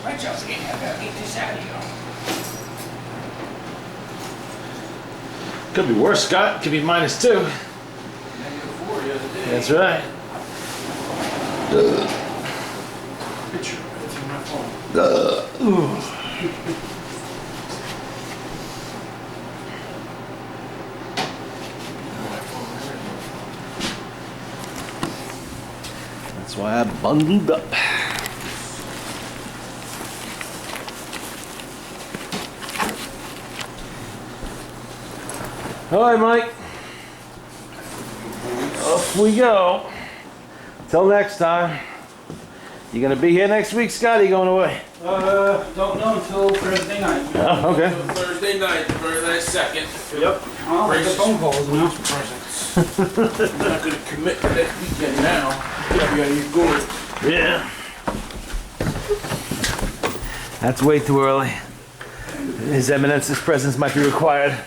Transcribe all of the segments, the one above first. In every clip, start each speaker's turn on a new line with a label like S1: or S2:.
S1: Right, Chelsea, I gotta get this out of here.
S2: Could be worse, Scott. Could be -2.
S1: -4 the other day.
S2: That's right.
S1: Picture. It's in my phone.
S2: That's why I bundled up. All right, Mike. Off we go. Till next time. You gonna be here next week, Scott? Or you going away?
S1: Don't know until Thursday night.
S2: Oh, okay.
S3: Thursday night, Thursday 2nd.
S1: Yep. I'll make the phone calls now.
S3: I'm not gonna commit to next weekend now. Yeah, you good.
S2: Yeah. That's way too early. His Eminence's presence might be required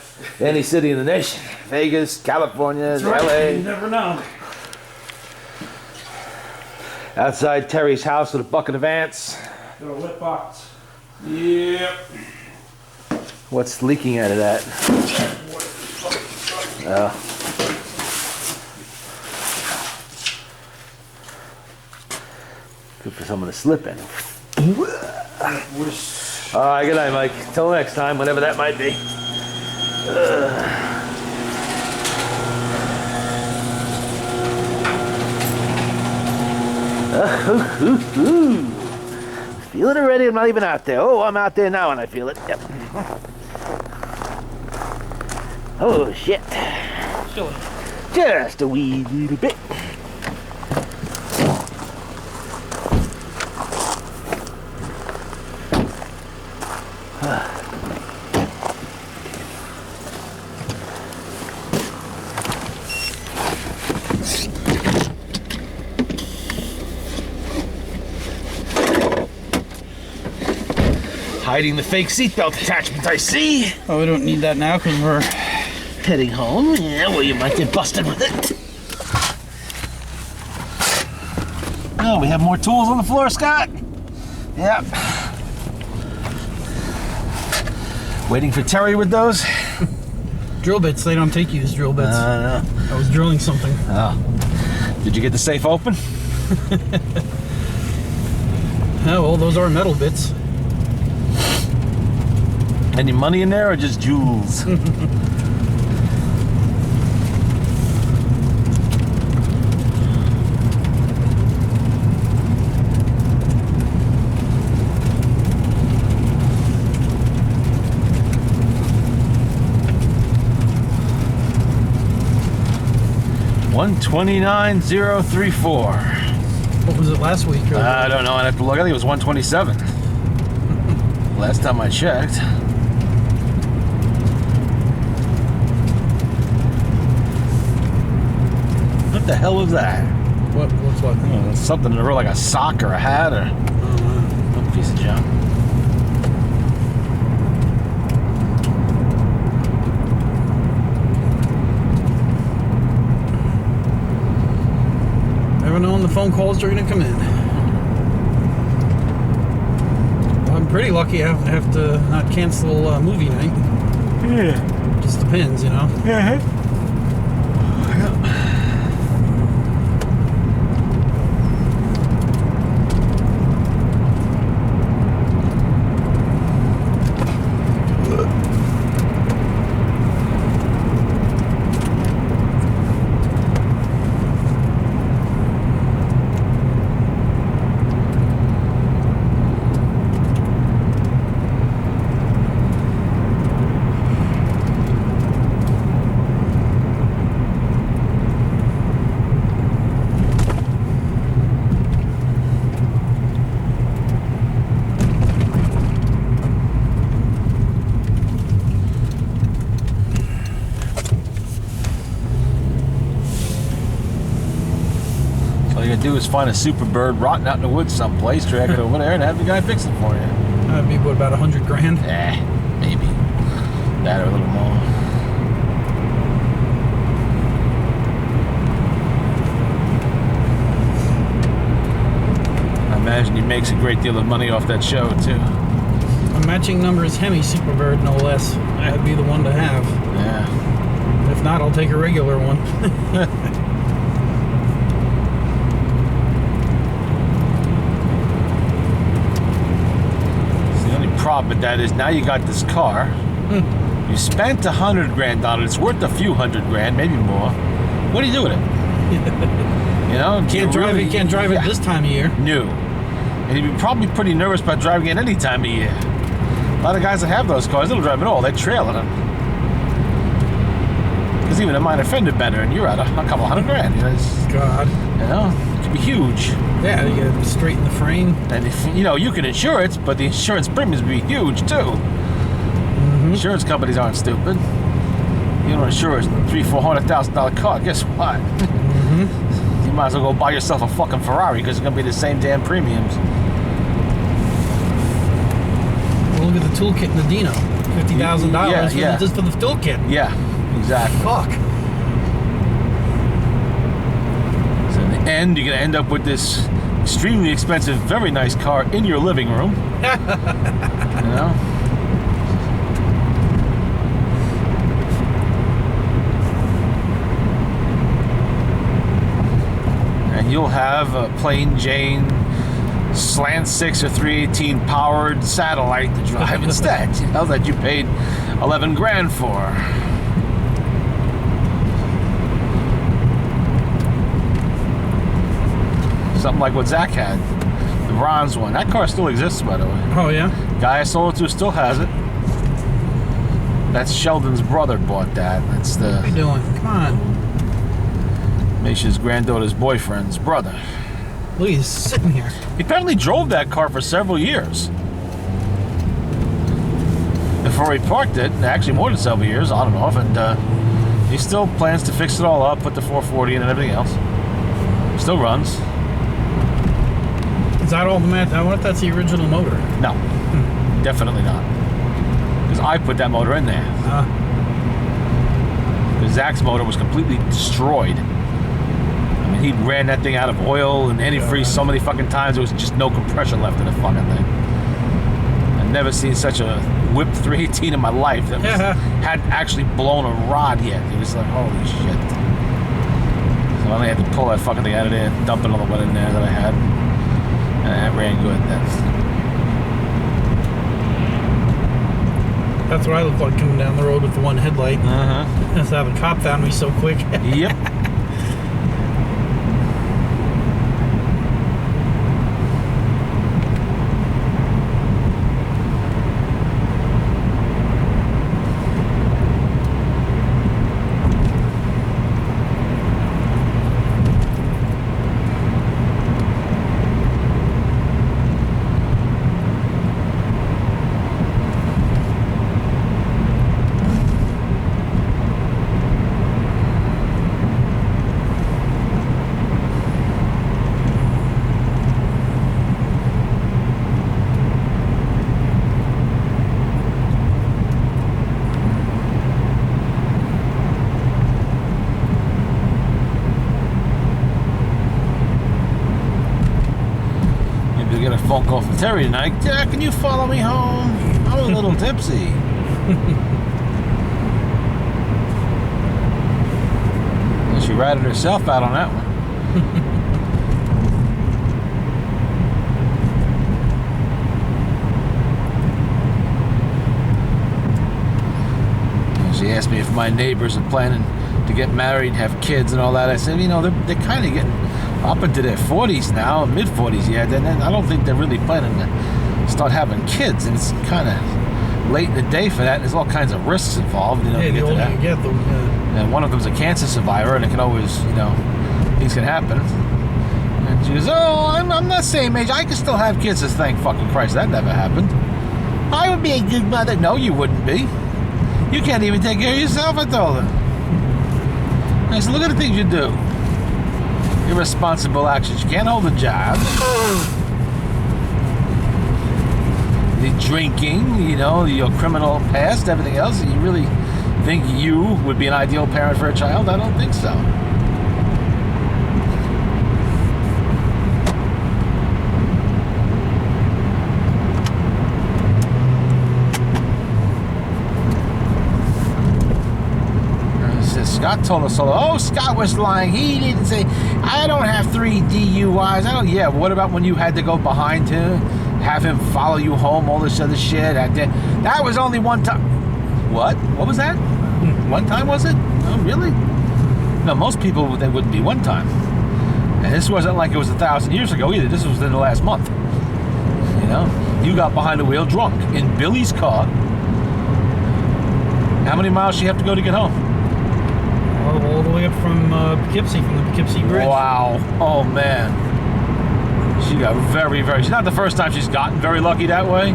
S2: in any city in the nation. Vegas, California,
S1: You
S2: LA.
S1: never know.
S2: Outside Terry's house with a bucket of ants.
S1: Got a wet box. Yep.
S2: What's leaking out of that? Good for someone to slip in. All right, good night, Mike. Till next time, whenever that might be. Feel it already? I'm not even out there. Oh, I'm out there now and I feel it. Yep. Oh, shit.
S1: Silly.
S2: Just a wee little bit. Hiding the fake seatbelt attachment, I see.
S1: Oh, we don't need that now because we're
S2: Heading home. Yeah, well, you might get busted with it. Oh, we have more tools on the floor, Scott. Yep. Waiting for Terry with those.
S1: drill bits. They don't take you as drill bits.
S2: No.
S1: I was drilling something.
S2: Oh. Did you get the safe open?
S1: Oh, well, those are metal bits.
S2: Any money in there or just jewels? $129,034.
S1: What was it last week?
S2: I don't know. I'd have to look. I think it was 127. Last time I checked. What the hell was that?
S1: What looks like?
S2: Oh, something that looked like a sock or a hat or a piece of junk.
S1: Never know when the phone calls are going to come in. Well, I'm pretty lucky I have to not cancel movie night.
S2: Yeah.
S1: Just depends, you know.
S2: Yeah. All you gotta do is find a super bird rotting out in the woods someplace, drag it over there, and have the guy fix it for you.
S1: That'd be what, about 100 grand?
S2: Maybe. That or a little more. I imagine he makes a great deal of money off that show, too.
S1: A matching number is Hemi Superbird, no less. That'd be the one to have.
S2: Yeah.
S1: If not, I'll take a regular one.
S2: The only problem with that is now you got this car. You spent $100 grand on it. It's worth a few $100 grand, maybe more. What do you do with it? You know,
S1: Can't drive it. Can't drive it this time of year.
S2: No. And you'd be probably pretty nervous about driving it any time of year. A lot of guys that have those cars, they don't drive at all. They trail in them. Because even a minor fender bender, and you're at a couple $100 grand. You know,
S1: God.
S2: it could be huge.
S1: Yeah, you gotta straighten the frame.
S2: And if you can insure it, but the insurance premiums would be huge too. Insurance companies aren't stupid. You don't insure a $300,000-$400,000 car. Guess what? You might as well go buy yourself a fucking Ferrari because it's gonna be the same damn premiums.
S1: Well, look at the toolkit in the Dino. $50,000
S2: Yeah.
S1: just for the toolkit.
S2: Yeah, exactly.
S1: Fuck.
S2: So in the end, you're gonna end up with this extremely expensive, very nice car in your living room. You know. You'll have a plain Jane slant 6 or 318 powered satellite to drive instead, you know, that you paid 11 grand for. Something like what Zach had, the bronze one. That car still exists, by the way.
S1: Oh, yeah?
S2: Guy I sold it to still has it. That's Sheldon's brother bought that. That's the
S1: What are you doing? Come on.
S2: Misha's granddaughter's boyfriend's brother.
S1: Look, he's sitting here.
S2: He apparently drove that car for several years before he parked it. Actually, more than several years, on and off. And he still plans to fix it all up, put the 440 in and everything else. Still runs.
S1: Is that all the match? I wonder if that's the original motor.
S2: No, definitely not. Because I put that motor in there. Because Zach's motor was completely destroyed. I mean, he ran that thing out of oil and antifreeze so many fucking times there was just no compression left in the fucking thing. I've never seen such a whipped 318 in my life that had actually blown a rod yet. It was like, holy shit. So I only had to pull that fucking thing out of there and dump it all the way in there that I had. And that ran good then.
S1: That's what I look like coming down the road with the one headlight. That's how the cop found me so quick.
S2: Yep. Get a phone call from Terry tonight. Jack, can you follow me home? I'm a little tipsy. And she ratted herself out on that one. And she asked me if my neighbors are planning to get married, have kids, and all that. I said, you know, they're kind of getting up into their 40s now, mid-40s yet, and then I don't think they're really planning to start having kids, and it's kind of late in the day for that. There's all kinds of risks involved, you know,
S1: Yeah,
S2: to
S1: the
S2: get to
S1: older
S2: that.
S1: you get, the
S2: And one of them's a cancer survivor, and it can always, you know, things can happen. And she goes, oh, I'm the same age. I can still have kids. I said, thank fucking Christ, that never happened. I would be a good mother. No, you wouldn't be. You can't even take care of yourself, I told her. I said, look at the things you do. Irresponsible actions. You can't hold a job. The drinking, you know, your criminal past, everything else. You really think you would be an ideal parent for a child? I don't think so. Scott told us all. Oh, Scott was lying. He didn't say, I don't have 3 DUIs. I don't. Yeah, what about when you had to go behind him, have him follow you home, all this other shit? That was only one time. What? What was that? One time, was it? Oh, really? No, most people, they wouldn't be one time. And this wasn't like it was 1,000 years ago either. This was within the last month. You know? You got behind the wheel drunk in Billy's car. How many miles she have to go to get home?
S1: All the way up from Poughkeepsie, from the Poughkeepsie Bridge.
S2: Wow. Oh, man. She got very, very... It's not the first time she's gotten very lucky that way.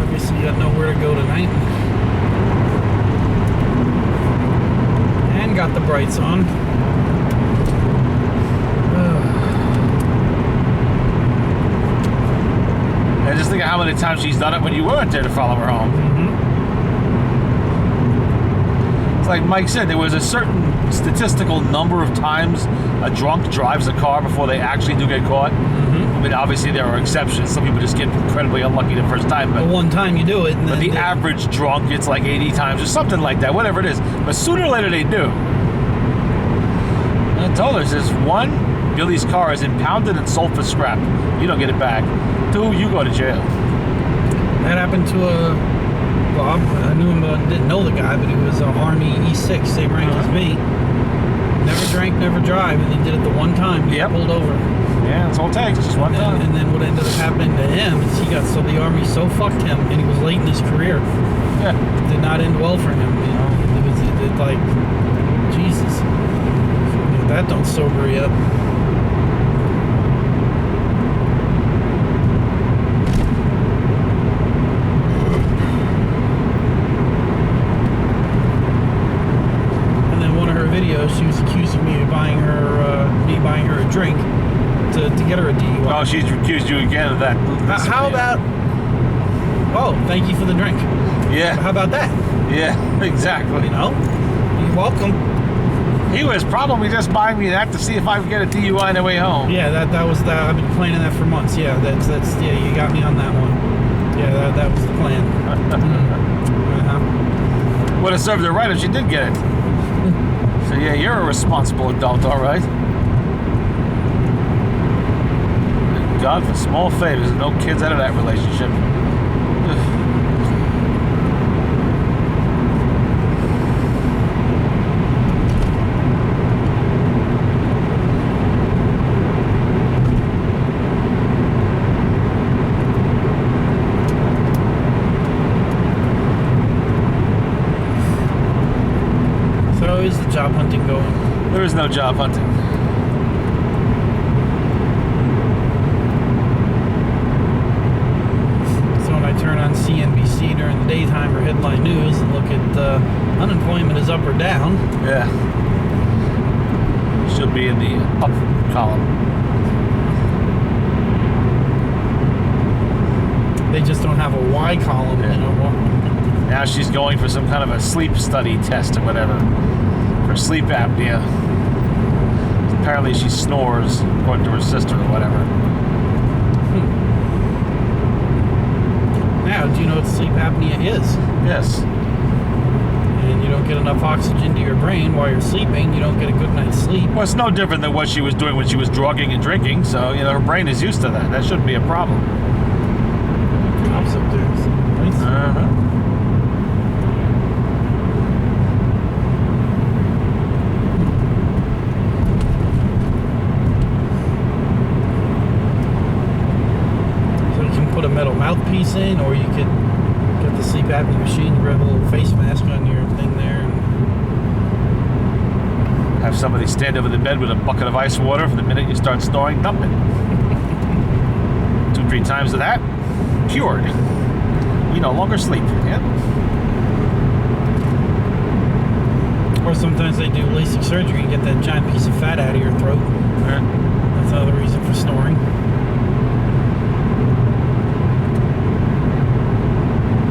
S1: Obviously, you got nowhere to go tonight. And got the brights on.
S2: And just think of how many times she's done it when you weren't there to follow her home. It's like Mike said, there was a certain statistical number of times a drunk drives a car before they actually do get caught. I mean, obviously there are exceptions. Some people just get incredibly unlucky the first time. But
S1: The one time you do it. And
S2: the average drunk, it's like 80 times or something like that, whatever it is. But sooner or later they do. And I told her, says, 1, Billy's car is impounded and sold for scrap. You don't get it back. 2, you go to jail.
S1: That happened to Bob. I knew him, didn't know the guy, but he was Army E6, same rank as me. Never drank, never drive, and he did it the one time. He got pulled over.
S2: Yeah, that's all it takes, just one time.
S1: And then what ended up happening to him is the Army so fucked him, and he was late in his career.
S2: Yeah.
S1: It did not end well for him, you know. It like, Jesus. If that don't sober you up. Videos, she was accusing me of buying her a drink to get her a DUI.
S2: Oh, she's accused you again of that.
S1: How about? Oh, thank you for the drink.
S2: Yeah.
S1: How about that?
S2: Yeah, exactly.
S1: You know, you're welcome.
S2: He was probably just buying me that to see if I could get a DUI on the way home.
S1: Yeah, that was that. I've been planning that for months. Yeah, that's yeah. You got me on that one. Yeah, that was the plan.
S2: Would have served her right if she did get it. So yeah, you're a responsible adult, all right. Thank God for small favors, no kids out of that relationship.
S1: Is the job hunting going?
S2: There is no job hunting.
S1: So when I turn on CNBC during the daytime or headline news and look at unemployment is up or down.
S2: Yeah. Should be in the up column.
S1: They just don't have a Y column,
S2: Yeah.
S1: you know.
S2: Now she's going for some kind of a sleep study test or whatever. For sleep apnea. Apparently she snores, according to her sister or whatever.
S1: Now, do you know what sleep apnea is?
S2: Yes.
S1: And you don't get enough oxygen to your brain while you're sleeping. You don't get a good night's sleep.
S2: Well, it's no different than what she was doing when she was drugging and drinking, so, you know, her brain is used to that. That shouldn't be a problem.
S1: Cops up there. Nice.
S2: Uh-huh.
S1: Put a metal mouthpiece in, or you could get the sleep apnea machine, grab a little face mask on your thing there, and
S2: Have somebody stand over the bed with a bucket of ice water for the minute you start snoring, dump it. 2-3 times of that, cured. We no longer sleep. Yep.
S1: or sometimes they do LASIK surgery and get that giant piece of fat out of your throat. That's another reason for snoring.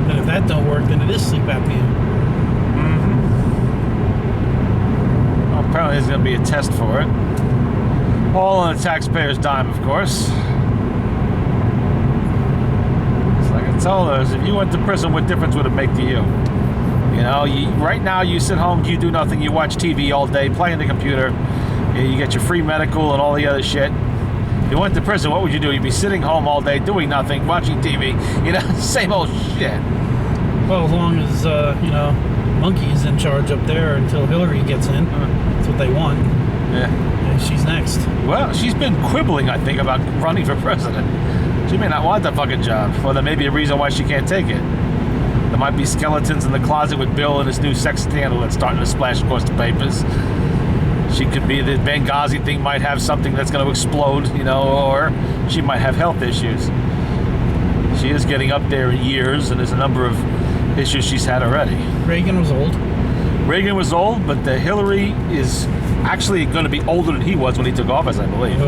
S1: And if that don't work, then it is sleep apnea.
S2: Well, apparently there's going to be a test for it. All on the taxpayer's dime, of course. It's like a told her, if you went to prison, what difference would it make to you? You know, right now you sit home, you do nothing, you watch TV all day, play on the computer, you get your free medical and all the other shit. If you went to prison, what would you do? You'd be sitting home all day, doing nothing, watching TV, you know, same old shit.
S1: Well, as long as, you know, Monkey's in charge up there until Hillary gets in. That's what they want.
S2: Yeah.
S1: And she's next.
S2: Well, she's been quibbling, I think, about running for president. She may not want that fucking job, or there may be a reason why she can't take it. There might be skeletons in the closet with Bill and his new sex scandal that's starting to splash across the papers. She could be, the Benghazi thing might have something that's going to explode, you know, or she might have health issues. She is getting up there in years, and there's a number of issues she's had already.
S1: Reagan was old.
S2: Reagan was old, but Hillary is actually going to be older than he was when he took office, I believe.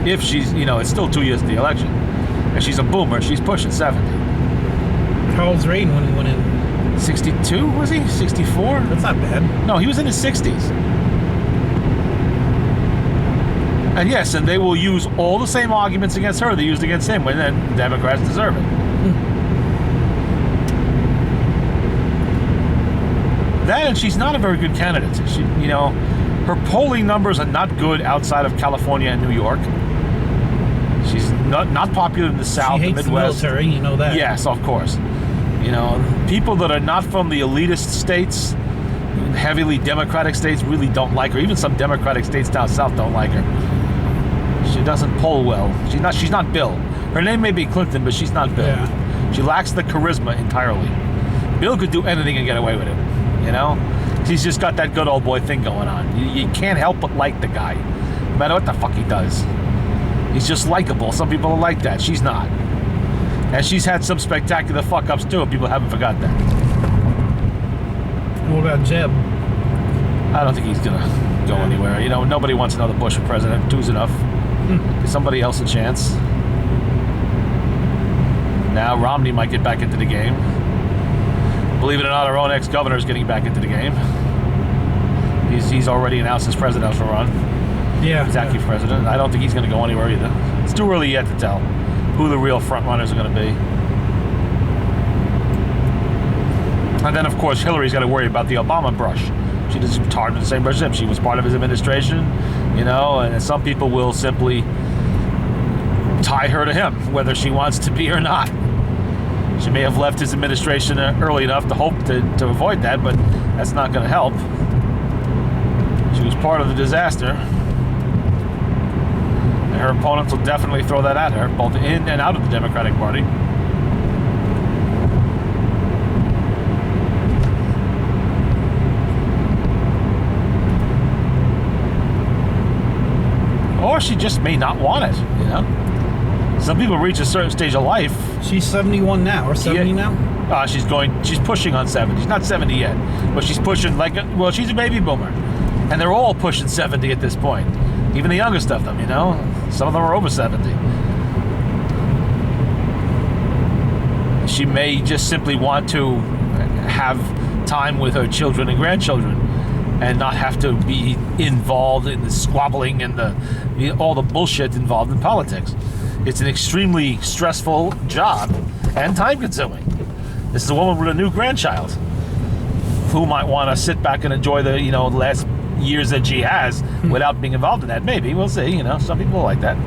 S2: If she's, you know, it's still 2 years to the election. And she's a boomer. She's pushing 70.
S1: How old's Reagan when he went in?
S2: 62, was he? 64?
S1: That's not bad.
S2: No, he was in his 60s. And yes, and they will use all the same arguments against her they used against him, when then Democrats deserve it. That, and she's not a very good candidate. She, you know, her polling numbers are not good outside of California and New York. She's not popular in the South,
S1: She hates
S2: the Midwest.
S1: the military, you know that.
S2: Yes, of course. You know, people that are not from the elitist states, heavily Democratic states, really don't like her. Even some Democratic states down south don't like her. She doesn't poll well. She's not Bill. Her name may be Clinton, but she's not Bill.
S1: Yeah.
S2: She lacks the charisma entirely. Bill could do anything and get away with it. You know? He's just got that good old boy thing going on. You can't help but like the guy, no matter what the fuck he does. He's just likable. Some people are like that. She's not. And she's had some spectacular fuck-ups too, and people haven't forgot that.
S1: What about Jeb?
S2: I don't think he's gonna go anywhere. You know, nobody wants another Bush for president. Two's enough. Give somebody else a chance. Now Romney might get back into the game. Believe it or not, our own ex-governor is getting back into the game. He's already announced his presidential run.
S1: Yeah.
S2: He's acting president. I don't think he's going to go anywhere either. It's too early yet to tell who the real front runners are going to be. And then, of course, Hillary's got to worry about the Obama brush. She doesn't tar the same brush as him. She was part of his administration, you know, and some people will simply tie her to him, whether she wants to be or not. She may have left his administration early enough to hope to avoid that, but that's not going to help. She was part of the disaster. And her opponents will definitely throw that at her, both in and out of the Democratic Party. Or she just may not want it, you know? Some people reach a certain stage of life.
S1: She's 71 now, or 70 now?
S2: She's pushing on 70. She's not 70 yet, but she's pushing well, she's a baby boomer. And they're all pushing 70 at this point. Even the youngest of them, you know? Some of them are over 70. She may just simply want to have time with her children and grandchildren and not have to be involved in the squabbling and all the bullshit involved in politics. It's an extremely stressful job and time-consuming. This is a woman with a new grandchild who might want to sit back and enjoy the, you know, last years that she has without being involved in that. Maybe, we'll see, you know, some people like that.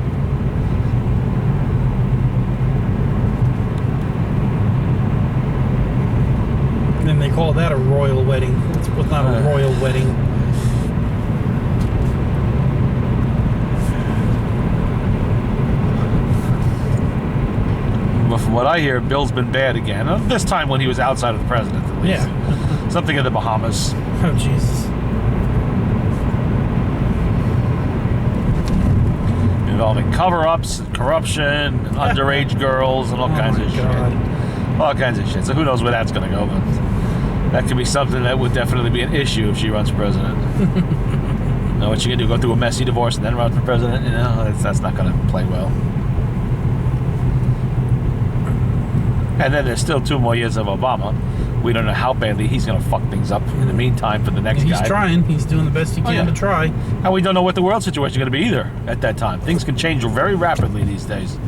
S1: And they call that a royal wedding. It's not a royal wedding.
S2: But from what I hear, Bill's been bad again. This time when he was outside of the president, at least.
S1: Yeah.
S2: Something in the Bahamas.
S1: Oh, Jesus.
S2: Involving cover-ups, and corruption, and underage girls, and all kinds of shit. All kinds of shit. So who knows where that's going to go, but that could be something that would definitely be an issue if she runs for president. You know what you can do? Go through a messy divorce and then run for president? You know, that's not going to play well. And then there's still 2 more years of Obama. We don't know how badly he's going to fuck things up in the meantime for the next guy.
S1: He's trying. He's doing the best he can to try.
S2: And we don't know what the world situation is going to be either at that time. Things can change very rapidly these days.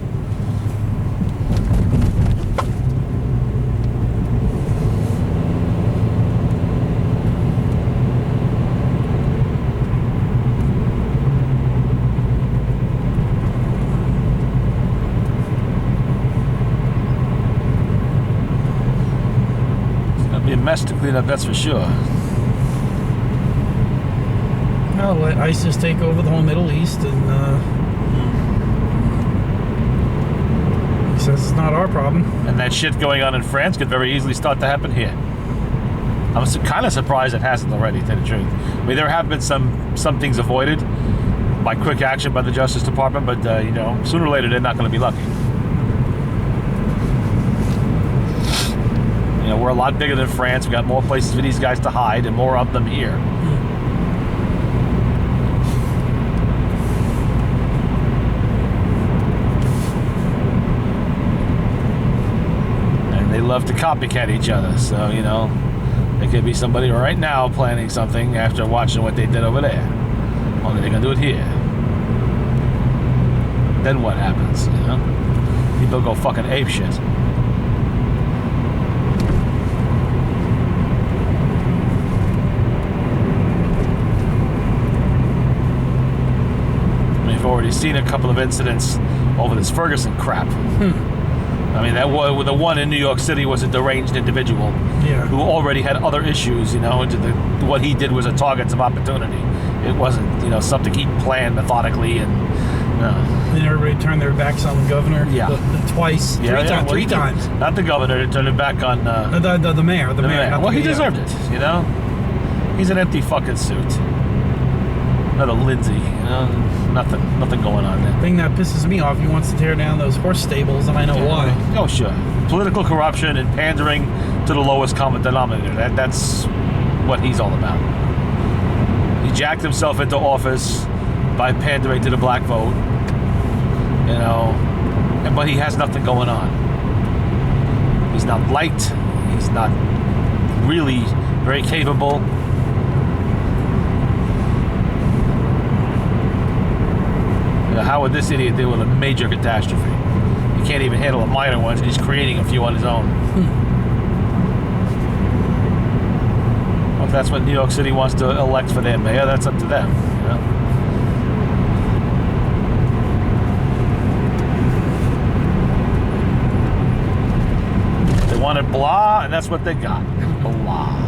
S2: mess to clean up, that's for sure.
S1: I'll let ISIS take over the whole Middle East, and he says it's not our problem.
S2: And that shit going on in France could very easily start to happen here. I'm kind of surprised it hasn't already, to tell the truth. I mean, there have been some things avoided by quick action by the Justice Department, but you know, sooner or later they're not going to be lucky. You know, we're a lot bigger than France. We got more places for these guys to hide, and more of them here. And they love to copycat each other, so you know. There could be somebody right now planning something after watching what they did over there. Only they're gonna do it here. Then what happens, you know? People go fucking apeshit. We've already seen a couple of incidents over this Ferguson crap. I mean, the one in New York City was a deranged individual who already had other issues, you know, what he did was a target of opportunity. It wasn't, you know, something he planned methodically and...
S1: Then everybody turned their backs on the governor twice, three times.
S2: Not the governor, they turned it back on...
S1: the mayor. The mayor.
S2: Well, he deserved it, you know? He's an empty fucking suit. Another Lindsay, you know? Nothing going on there.
S1: The thing that pisses me off, he wants to tear down those horse stables, and I know why.
S2: Oh, sure. Political corruption and pandering to the lowest common denominator. That's what he's all about. He jacked himself into office by pandering to the black vote, you know, but he has nothing going on. He's not liked. He's not really very capable. How would this idiot deal with a major catastrophe? He can't even handle a minor one, and he's creating a few on his own. Well, if that's what New York City wants to elect for their mayor, that's up to them. You know? They wanted blah, and that's what they got. Blah.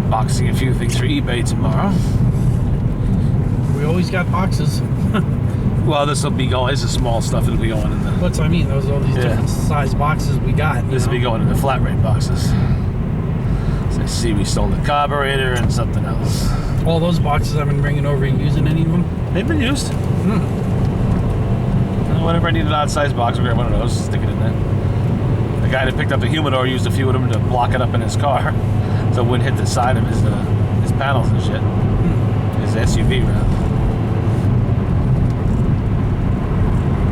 S2: Boxing a few things for eBay tomorrow.
S1: We always got boxes.
S2: Well, this will be going. This is small stuff. It'll be going in the.
S1: What's I mean? Those are all these different size boxes we got.
S2: This will be going in the flat rate boxes. So I see we sold a carburetor and something else.
S1: All those boxes I've been bringing over. You using any of them?
S2: They've been used. Whenever I need an odd-sized box, I'll grab one of those, stick it in there. The guy that picked up the humidor used a few of them to block it up in his car. So it wouldn't hit the side of his panels and shit. His SUV, rather.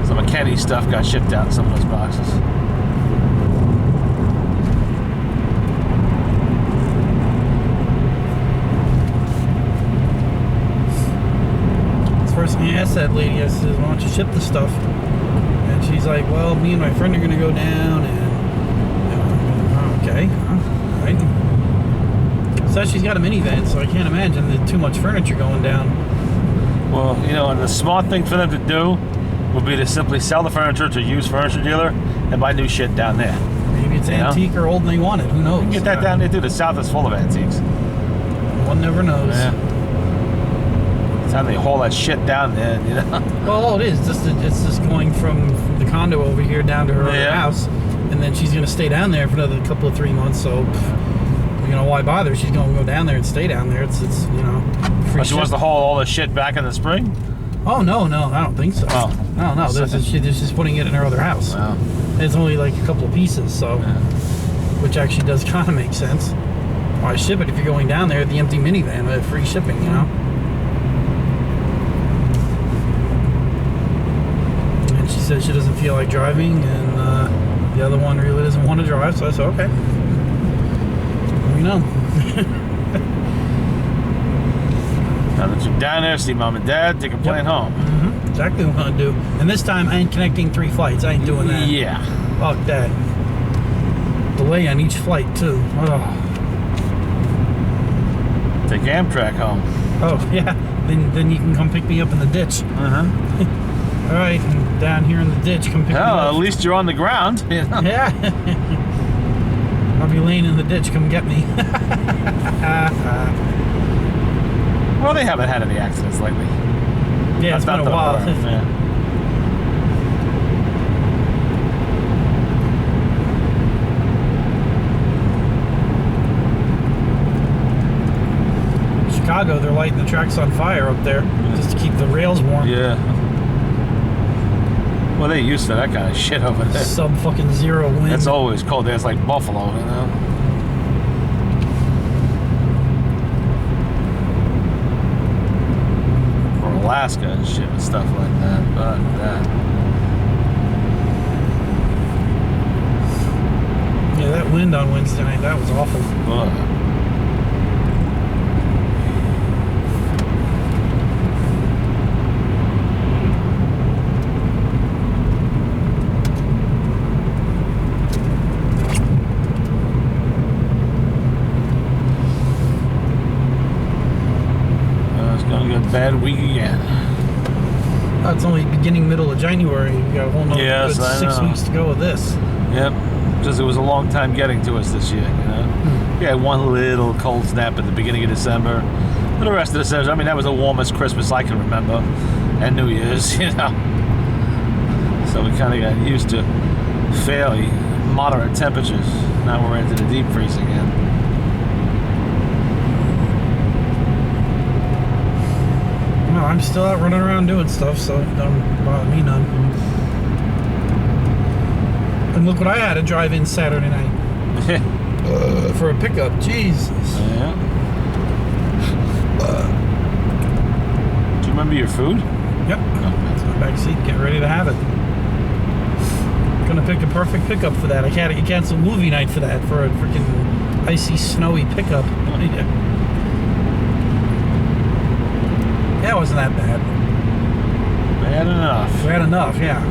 S2: Some McKinney stuff got shipped out in some of those boxes.
S1: The first thing I asked that lady, I said, why don't you ship the stuff? And she's like, well, me and my friend are going to go down, and okay, all right. So she's got a minivan, so I can't imagine there's too much furniture going down.
S2: Well, you know, and the smart thing for them to do would be to simply sell the furniture to a used furniture dealer and buy new shit down there.
S1: Maybe it's antique or old and they want it. Who knows?
S2: You can get that down there too. The South is full of antiques.
S1: One never knows.
S2: Yeah. time they haul that shit down there, you know.
S1: Well, all it is, it's just going from the condo over here down to her other
S2: Yeah.
S1: house, and then she's gonna stay down there for another couple of 3 months. So, you know, why bother? She's gonna go down there and stay down there. It's you know, free
S2: But she wants to
S1: shipping.
S2: haul all the shit back in the spring.
S1: Oh no, I don't think so.
S2: Oh.
S1: No, she's just putting it in her other house.
S2: Wow.
S1: It's only like a couple of pieces, so which actually does kind of make sense. Why ship it if you're going down there with the empty minivan with free shipping? You know. And she says she doesn't feel like driving, and the other one really doesn't want to drive. So I said, okay, let me know.
S2: Now that you're down there, see mom and dad, take a plane home.
S1: Exactly what I'm gonna do. And this time I ain't connecting 3 flights. I ain't doing that.
S2: Yeah.
S1: Fuck that. Delay on each flight too. Oh.
S2: Take Amtrak home.
S1: Oh yeah, then you can come pick me up in the ditch.
S2: Uh-huh.
S1: All right, and down here in the ditch, come pick me
S2: Hell, at
S1: up.
S2: least you're on the ground. You know?
S1: Yeah. I'll be laying in the ditch. Come get me.
S2: Well, they haven't had any accidents lately.
S1: Yeah, it's been a
S2: Not that I'm
S1: while.
S2: aware of, yeah.
S1: Chicago, they're lighting the tracks on fire up there just to keep the rails warm.
S2: Yeah. Well, they used to that kind of shit over there.
S1: Sub fucking zero wind.
S2: It's always cold there. It's like Buffalo, you know? Or Alaska and shit and stuff like that. But
S1: Yeah, that wind on Wednesday night, that was awful.
S2: It's gonna get a bad week again.
S1: It's only beginning, middle of January. You got a whole nother
S2: Yes,
S1: good
S2: I
S1: 6
S2: know.
S1: weeks to go with this.
S2: Yep. Just it was a long time getting to us this year, you know? We had one little cold snap at the beginning of December. But the rest of December, I mean, that was the warmest Christmas I can remember. And New Year's, you know? So we kind of got used to fairly moderate temperatures. Now we're into the deep freeze again.
S1: No, I'm still out running around doing stuff, so it don't bother me none. And look what I had to drive in Saturday night for a pickup. Jesus.
S2: Yeah. Do you remember your food?
S1: Yep. It's in the back seat. Get ready to have it. Gonna pick a perfect pickup for that. I canceled movie night for that, for a freaking icy, snowy pickup. Yeah, it wasn't that bad.
S2: Bad enough.
S1: We had enough, yeah.